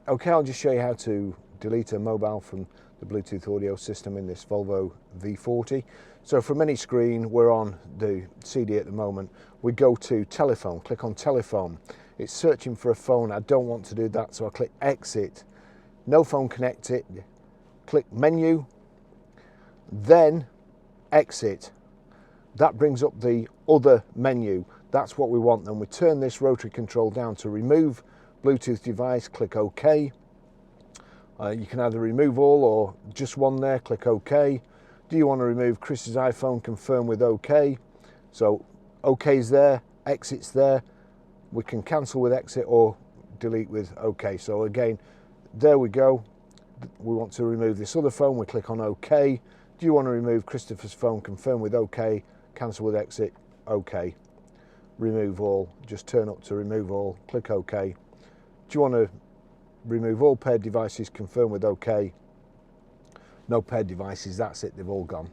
Okay, I'll just show you how to delete a mobile from the Bluetooth audio system in this Volvo V40. So from any screen, we're on the CD at the moment, we go to telephone, click on telephone. It's searching for a phone. I don't want to do that, so I click exit. No phone connected. Click menu, then exit. That brings up the other menu. That's what we want. Then we turn this rotary control down to remove Bluetooth device, click OK. You can either remove all or just one there, click OK. Do you want to remove Chris's iPhone? Confirm with OK. So OK's there, exit's there. We can cancel with exit or delete with OK. So again, there we go. We want to remove this other phone, we click on OK. Do you want to remove Christopher's phone? Confirm with OK. Cancel with exit, OK. Remove all, just turn up to remove all, click OK. Do you want to remove all paired devices? Confirm with OK. No paired devices, that's it, they've all gone.